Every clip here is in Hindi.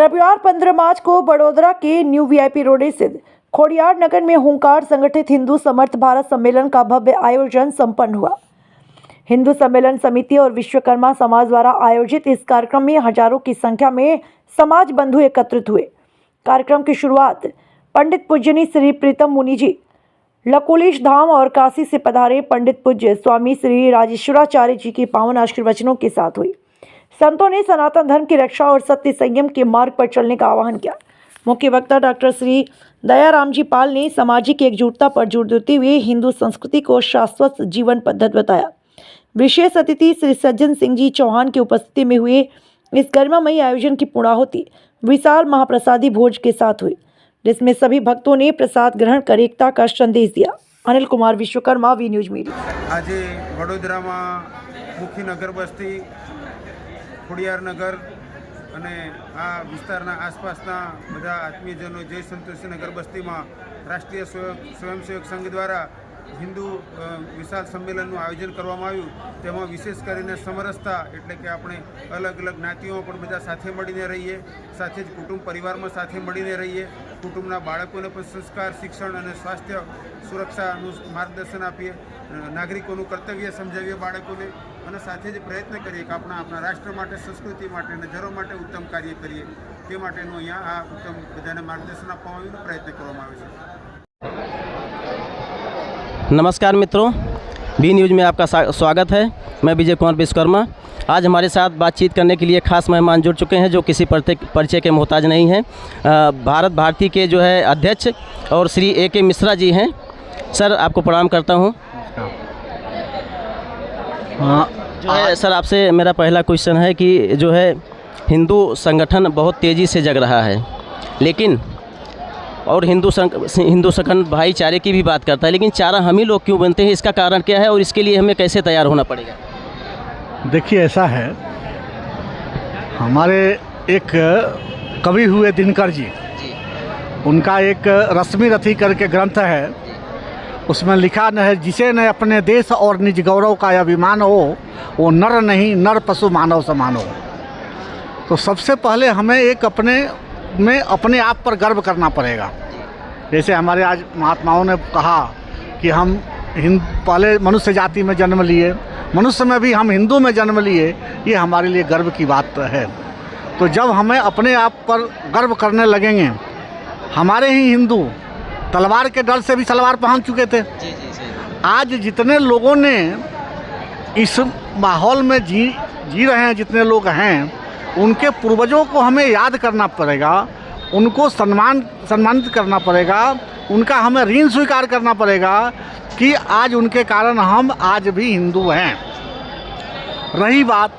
रविवार 15 मार्च को बड़ोदरा के न्यू वीआईपी रोड स्थित खोडियार नगर में होमकार संगठित हिंदू समर्थ भारत सम्मेलन का भव्य आयोजन संपन्न हुआ। हिंदू सम्मेलन समिति और विश्वकर्मा समाज द्वारा आयोजित इस कार्यक्रम में हजारों की संख्या में समाज बंधु एकत्रित हुए। कार्यक्रम की शुरुआत पंडित पूज्यनी श्री प्रीतम मुनि जी लकुलिश धाम और काशी से पधारे पंडित पूज्य स्वामी श्री राजेश्वराचार्य जी की पावन आशीर्वचनों के साथ हुई। संतों ने सनातन धर्म की रक्षा और सत्य संयम के मार्ग पर चलने का आह्वान किया। मुख्य वक्ता डॉक्टर श्री दयाराम जी पाल ने सामाजिक एकजुटता पर जोर देते हुए हिंदू संस्कृति को शाश्वत जीवन पद्धति बताया। विशेष अतिथि श्री सज्जन सिंह जी चौहान की उपस्थिति में हुए इस गरिमामयी आयोजन की पूर्णाहुति विशाल महाप्रसादी भोज के साथ हुई, जिसमें सभी भक्तों ने प्रसाद ग्रहण कर एकता का संदेश दिया। Anil Kumar Vishwakarma, V news media. आज वडोदरा में मुख्य नगर बस्ती खोडियार नगर અને આ વિસ્તારના આસપાસના બધા આત્મીયજનો જય સંતોષી નગર બસ્તીમાં રાષ્ટ્રીય સ્વયંસેવક સંઘ દ્વારા હિન્દુ વિશાળ સંમેલનનું આયોજન કરવામાં આવ્યું। તેમાં વિશેષ કરીને સમરસતા એટલે કે આપણે અલગ અલગ જ્ઞાતિઓ પણ બધા સાથે મળીને રહીએ, સાથે જ કુટુંબ પરિવારમાં સાથે મળીને રહીએ, કુટુંબના બાળકોને પણ સંસ્કાર, શિક્ષણ અને સ્વાસ્થ્ય સુરક્ષાનું માર્ગદર્શન આપીએ, નાગરિકોનું કર્તવ્ય સમજાવીએ બાળકોને અને સાથે જ પ્રયત્ન કરીએ કે આપણા રાષ્ટ્ર માટે, સંસ્કૃતિ માટે અને ધર્મ માટે ઉત્તમ કાર્ય કરીએ। તે માટેનું અહીંયા આ ઉત્તમ બધાને માર્ગદર્શન આપવા માટેનો પ્રયત્ન કરવામાં આવે છે। नमस्कार मित्रों, बी न्यूज़ में आपका स्वागत है। मैं विजय कुमार विश्वकर्मा। आज हमारे साथ बातचीत करने के लिए खास मेहमान जुड़ चुके हैं जो किसी परिचय के मोहताज नहीं हैं। भारत भारती के जो है अध्यक्ष और श्री ए.के. मिश्रा जी हैं। सर, आपको प्रणाम करता हूं। जो है सर, आपसे मेरा पहला क्वेश्चन है कि जो है हिंदू संगठन बहुत तेज़ी से जग रहा है, लेकिन और हिंदू संगठन भाईचारे की भी बात करता है, लेकिन चारा हम ही लोग क्यों बनते हैं? इसका कारण क्या है और इसके लिए हमें कैसे तैयार होना पड़ेगा? देखिए, ऐसा है, हमारे एक कवि हुए दिनकर जी, उनका एक रश्मि रथी करके ग्रंथ है। उसमें लिखा न है, जिसे न अपने देश और निज गौरव का अभिमान हो, वो नर नहीं नर पशु मानव समान हो। तो सबसे पहले हमें एक अपने आप पर गर्व करना पड़ेगा। जैसे हमारे आज महात्माओं ने कहा कि हम पहले मनुष्य जाति में जन्म लिए, मनुष्य में भी हम हिंदू में जन्म लिए, ये हमारे लिए गर्व की बात है। तो जब हमें अपने आप पर गर्व करने लगेंगे, हमारे ही हिंदू तलवार के डर से भी सलवार पहन चुके थे। आज जितने लोगों ने इस माहौल में जी रहे हैं, जितने लोग हैं, उनके पूर्वजों को हमें याद करना पड़ेगा, उनको सम्मानित करना पड़ेगा, उनका हमें ऋण स्वीकार करना पड़ेगा कि आज उनके कारण हम आज भी हिंदू हैं। रही बात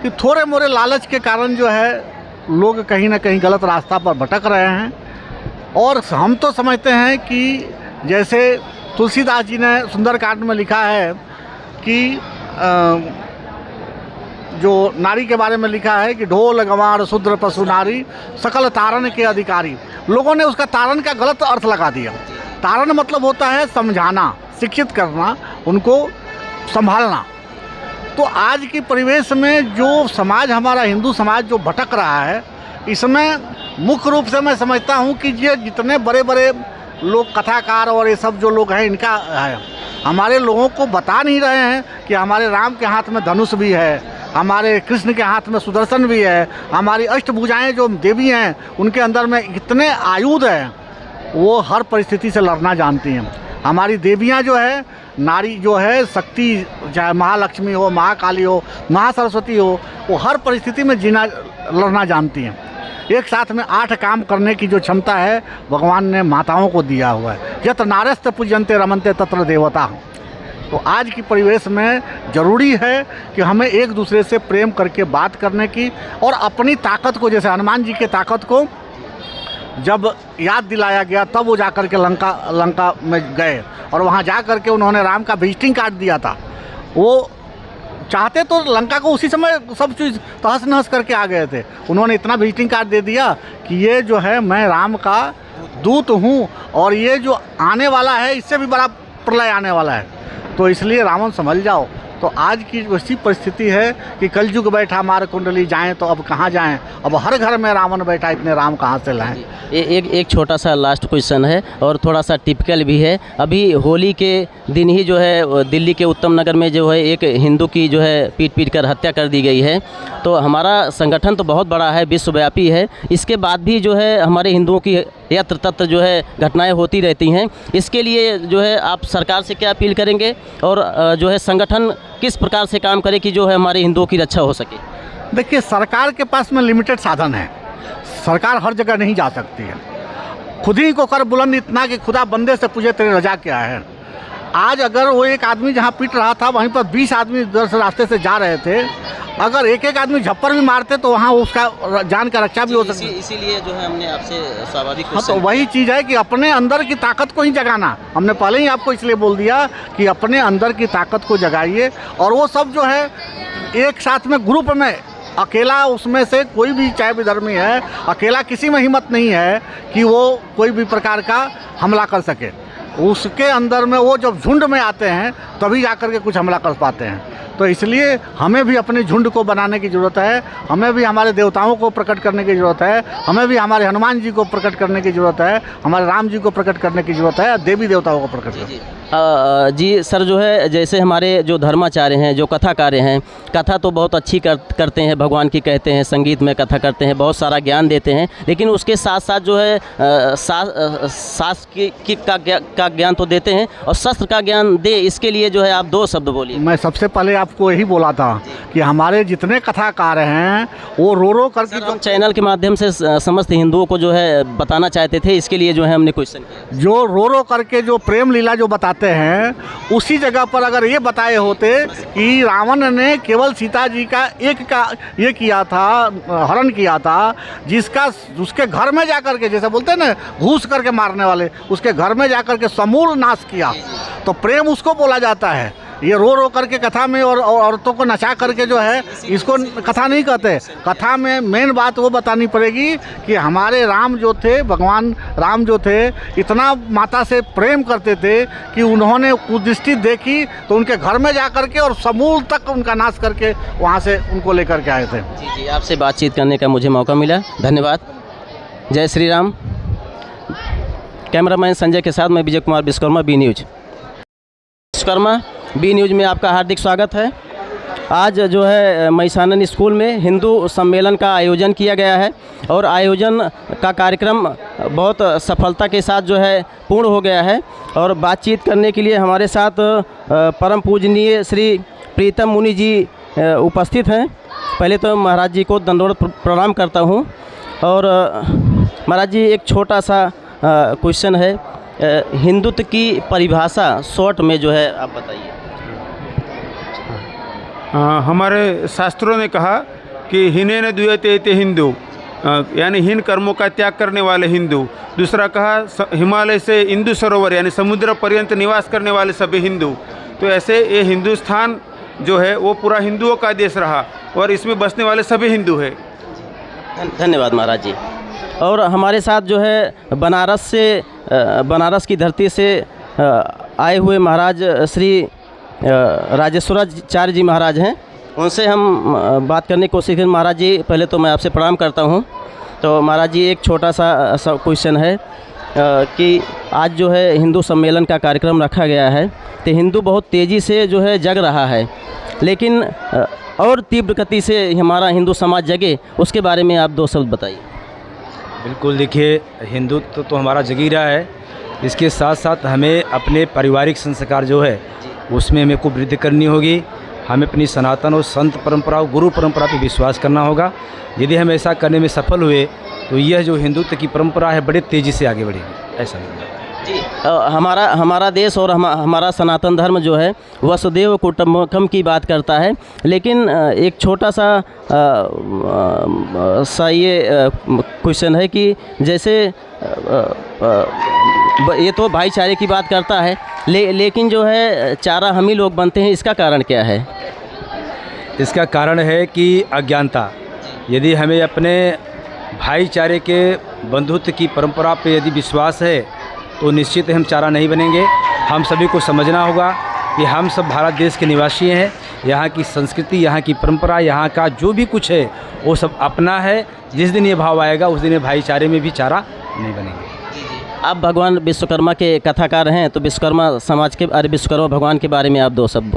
कि थोड़े मोरे लालच के कारण जो है लोग कहीं ना कहीं गलत रास्ता पर भटक रहे हैं, और हम तो समझते हैं कि जैसे तुलसीदास जी ने सुंदरकांड में लिखा है कि जो नारी के बारे में लिखा है कि ढोल गंवार शूद्र पशु नारी सकल तारण के अधिकारी। लोगों ने उसका तारण का गलत अर्थ लगा दिया। तारण मतलब होता है समझाना, शिक्षित करना, उनको संभालना। तो आज की परिवेश में जो समाज, हमारा हिंदू समाज जो भटक रहा है, इसमें मुख्य रूप से मैं समझता हूँ कि ये जितने बड़े बड़े लोग कथाकार और ये सब जो लोग हैं, इनका है, हमारे लोगों को बता नहीं रहे हैं कि हमारे राम के हाथ में धनुष भी है, हमारे कृष्ण के हाथ में सुदर्शन भी है, हमारी अष्टभुजाएं जो देवी हैं उनके अंदर में इतने आयुध हैं, वो हर परिस्थिति से लड़ना जानती हैं। हमारी देवियां जो है, नारी जो है, शक्ति, चाहे महालक्ष्मी हो, महाकाली हो, महासरस्वती हो, वो हर परिस्थिति में लड़ना जानती हैं। एक साथ में 8 काम करने की जो क्षमता है भगवान ने माताओं को दिया हुआ है। यत नारस्त पूजन्ते रमन्ते तत्र देवता। तो आज की परिवेश में ज़रूरी है कि हमें एक दूसरे से प्रेम करके बात करने की, और अपनी ताकत को, जैसे हनुमान जी के ताकत को जब याद दिलाया गया तब वो जाकर के लंका में गए, और वहाँ जा कर के उन्होंने राम का विजिटिंग कार्ड दिया था। वो चाहते तो लंका को उसी समय सब चीज़ तहस नहस करके आ गए थे। उन्होंने इतना विजिटिंग कार्ड दे दिया कि ये जो है, मैं राम का दूत हूँ, और ये जो आने वाला है इससे भी बड़ा प्रलय आने वाला है। तो इसलिए रावण संभल जाओ, तो आज की वैसी परिस्थिति है कि कलयुग बैठा मार कुंडली, जाएं तो अब कहाँ जाएं, अब हर घर में रावण बैठा, इतने राम कहाँ से लाएं। एक छोटा सा लास्ट क्वेश्चन है और थोड़ा सा टिपिकल भी है। अभी होली के दिन ही जो है दिल्ली के उत्तम नगर में जो है एक हिंदू की जो है पीट कर हत्या कर दी गई है। तो हमारा संगठन तो बहुत बड़ा है, विश्वव्यापी है, इसके बाद भी जो है हमारे हिंदुओं की यत्र तत्र जो है घटनाएं होती रहती हैं। इसके लिए जो है आप सरकार से क्या अपील करेंगे और जो है संगठन किस प्रकार से काम करे कि जो है हमारे हिंदुओं की रक्षा हो सके? देखिए, सरकार के पास में लिमिटेड साधन है, सरकार हर जगह नहीं जा सकती है। खुद ही को कर बुलंद इतना कि खुदा बंदे से पूछे तेरी रजा क्या है। आज अगर वो एक आदमी जहाँ पीट रहा था वहीं पर 20 आदमी इधर से रास्ते से जा रहे थे, अगर एक एक आदमी झप्पर भी मारते तो वहाँ उसका जान का रक्षा भी हो सकती। इसीलिए जो है हमने आपसे स्वाभाविक हाँ, तो वही चीज़ है कि अपने अंदर की ताकत को ही जगाना। हमने पहले ही आपको इसलिए बोल दिया कि अपने अंदर की ताकत को जगाइए, और वो सब जो है एक साथ में ग्रुप में, अकेला उसमें से कोई भी चाहे विधर्मी है, अकेला किसी में हिम्मत नहीं है कि वो कोई भी प्रकार का हमला कर सके। उसके अंदर में वो जब झुंड में आते हैं तभी जाकर के कुछ हमला कर पाते हैं। तो इसलिए हमें भी अपने झुंड को बनाने की ज़रूरत है, हमें भी हमारे देवताओं को प्रकट करने की ज़रूरत है, हमें भी हमारे हनुमान जी को प्रकट करने की ज़रूरत है, हमारे राम जी को प्रकट करने की ज़रूरत है, देवी देवताओं को प्रकट करने। जी सर, जो है जैसे हमारे जो धर्माचार्य हैं, जो कथाकार हैं, कथा तो बहुत अच्छी करते हैं, भगवान की कहते हैं, संगीत में कथा करते हैं, बहुत सारा ज्ञान देते हैं, लेकिन उसके साथ साथ जो है शास्त्र का ज्ञान तो देते हैं, और शस्त्र का ज्ञान दे, इसके लिए जो है आप 2 शब्द बोलिए। मैं सबसे पहले आपको यही बोला था कि हमारे जितने कथाकार हैं वो रो करके हम चैनल के माध्यम से समस्त हिंदुओं को जो है बताना चाहते थे, इसके लिए जो है हमने क्वेश्चन किया। जो रो करके जो प्रेम लीला जो बताते हैं, उसी जगह पर अगर ये बताए होते कि रावण ने केवल सीता जी का ये किया था, हरण किया था, जिसका उसके घर में जाकर के, जैसे बोलते हैं ना घूस करके मारने वाले, उसके घर में जाकर के समूल नाश किया, तो प्रेम उसको बोला जाता है। ये रो करके कथा में और औरतों को नचा करके जो है, इसको कथा नहीं कहते। कथा में मेन बात वो बतानी पड़ेगी कि हमारे राम जो थे, भगवान राम जो थे, इतना माता से प्रेम करते थे कि उन्होंने कुदृष्टि देखी तो उनके घर में जा करके और समूल तक उनका नाश करके वहाँ से उनको लेकर के आए थे। जी, आपसे बातचीत करने का मुझे मौका मिला, धन्यवाद। जय श्री राम। कैमरामैन संजय के साथ मैं Vijay Kumar Vishwakarma, B news. Vishwakarma B news में आपका हार्दिक स्वागत है। आज जो है महिसानन स्कूल में हिंदू सम्मेलन का आयोजन किया गया है, और आयोजन का कार्यक्रम बहुत सफलता के साथ जो है पूर्ण हो गया है। और बातचीत करने के लिए हमारे साथ परम पूजनीय श्री प्रीतम मुनि जी उपस्थित हैं। पहले तो महाराज जी को दंडवत प्रणाम करता हूँ। और महाराज जी, एक छोटा सा क्वेश्चन है, हिंदुत्व की परिभाषा शॉर्ट में जो है आप बताइए। हमारे शास्त्रों ने कहा कि हिने न द्वियते इति हिंदू, यानी हीन कर्मों का त्याग करने वाले हिंदू। दूसरा कहा हिमालय से इंदु सरोवर यानी समुद्र पर्यंत निवास करने वाले सभी हिंदू। तो ऐसे ये हिंदुस्तान जो है वो पूरा हिंदुओं का देश रहा, और इसमें बसने वाले सभी हिंदू है। धन्यवाद महाराज जी। और हमारे साथ जो है बनारस की धरती से आए हुए महाराज श्री राजेश्वराचार्य जी महाराज हैं, उनसे हम बात करने की कोशिश करें। महाराज जी, पहले तो मैं आपसे प्रणाम करता हूं। तो महाराज जी, एक छोटा सा क्वेश्चन है कि आज जो है हिंदू सम्मेलन का कार्यक्रम रखा गया है, तो हिंदू बहुत तेज़ी से जो है जग रहा है, लेकिन और तीव्र गति से हमारा हिंदू समाज जगे, उसके बारे में आप 2 शब्द बताइए। बिल्कुल, देखिए, हिंदुत्व तो हमारा जग ही रहा है, इसके साथ साथ हमें अपने पारिवारिक संस्कार जो है उसमें हमें को वृद्धि करनी होगी। हमें अपनी सनातन और संत परंपरा और गुरु परंपरा पर विश्वास करना होगा। यदि हम ऐसा करने में सफल हुए तो यह जो हिंदुत्व की परंपरा है बड़े तेज़ी से आगे बढ़ेगी, ऐसा लगता है। जी, हमारा देश और हमारा सनातन धर्म जो है वसुदेव कुटुंबकम की बात करता है, लेकिन एक छोटा सा ये क्वेश्चन है कि जैसे ये तो भाईचारे की बात करता है, लेकिन जो है चारा हम ही लोग बनते हैं, इसका कारण क्या है? इसका कारण है कि अज्ञानता। यदि हमें अपने भाईचारे के बंधुत्व की परंपरा पे यदि विश्वास है तो निश्चित हम चारा नहीं बनेंगे। हम सभी को समझना होगा कि हम सब भारत देश के निवासी हैं। यहाँ की संस्कृति, यहाँ की परंपरा, यहाँ का जो भी कुछ है वो सब अपना है। जिस दिन ये भाव आएगा उस दिन ये भाईचारे में भी चारा नहीं बनेंगे। आप भगवान विश्वकर्मा के कथाकार हैं, तो विश्वकर्मा समाज के अरे विश्वकर्मा भगवान के बारे में आप दो शब्द।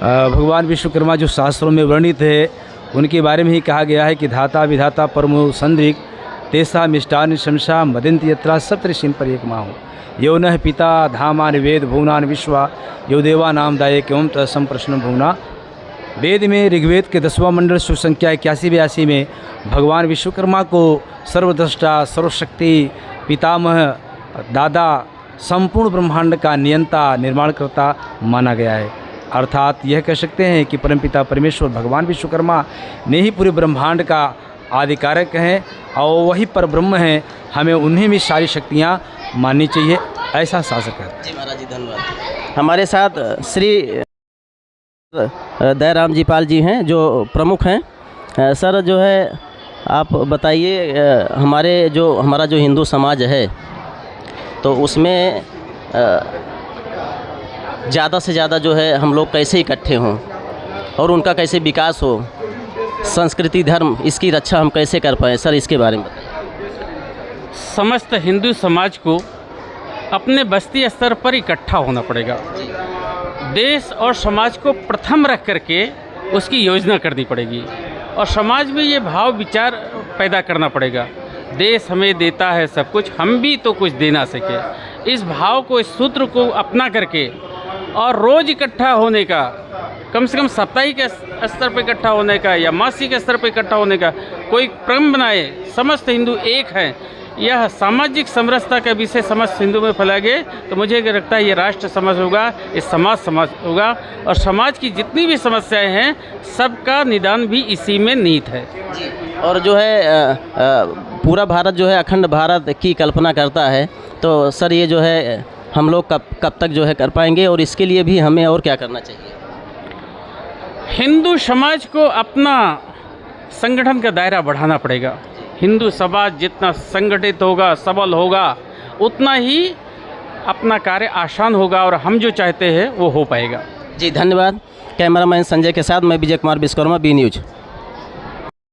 भगवान विश्वकर्मा जो शास्त्रों में वर्णित है उनके बारे में ही कहा गया है कि धाता विधाता परमो संदृक तेसा मिष्टान शमशा मदंत यत्रा सप्तऋषिं पर एक माहो यो न पिता धामान वेद भुवनान विश्वा यो देवा नाम दायक एवं तत्सम प्रश्न भुवना। वेद में ऋग्वेद के 10वां मंडल शुभ संख्या 81-82 में भगवान विश्वकर्मा को सर्वद्रष्टा, सर्वशक्ति, पितामह, दादा, संपूर्ण ब्रह्मांड का नियंता, निर्माणकर्ता माना गया है। अर्थात यह कह सकते हैं कि परमपिता परमेश्वर भगवान विश्वकर्मा ने ही पूरे ब्रह्मांड का आधिकारक हैं और वही पर ब्रह्म हैं। हमें उन्हें भी सारी शक्तियाँ माननी चाहिए, ऐसा शासक है। जी महाराज जी, धन्यवाद। हमारे साथ श्री दयाराम जी पाल जी हैं जो प्रमुख हैं। सर जो है आप बताइए, हमारा जो हिंदू समाज है तो उसमें ज़्यादा से ज़्यादा जो है हम लोग कैसे इकट्ठे हों और उनका कैसे विकास हो, संस्कृति धर्म इसकी रक्षा हम कैसे कर पाएँ, सर इसके बारे में बताइए। समस्त हिंदू समाज को अपने बस्ती स्तर पर इकट्ठा होना पड़ेगा। देश और समाज को प्रथम रख करके उसकी योजना करनी पड़ेगी और समाज में ये भाव विचार पैदा करना पड़ेगा। देश हमें देता है सब कुछ, हम भी तो कुछ दे ना सके। इस भाव को, इस सूत्र को अपना करके और रोज़ इकट्ठा होने का, कम से कम साप्ताहिक स्तर पर इकट्ठा होने का या मासिक स्तर पर इकट्ठा होने का कोई क्रम बनाए। समस्त हिंदू एक हैं, यह सामाजिक समरसता का विषय समस्त हिंदू में फैलाएंगे तो मुझे लगता है ये राष्ट्र समाज होगा, ये समाज होगा और समाज की जितनी भी समस्याएं हैं सबका निदान भी इसी में निहित है। और जो है पूरा भारत जो है अखंड भारत की कल्पना करता है, तो सर ये जो है हम लोग कब तक जो है कर पाएंगे और इसके लिए भी हमें और क्या करना चाहिए? हिंदू समाज को अपना संगठन का दायरा बढ़ाना पड़ेगा। हिंदू समाज जितना संगठित होगा, सबल होगा, उतना ही अपना कार्य आसान होगा और हम जो चाहते हैं वो हो पाएगा। जी धन्यवाद। कैमरामैन संजय के साथ मैं विजय कुमार विश्वकर्मा, बी न्यूज़।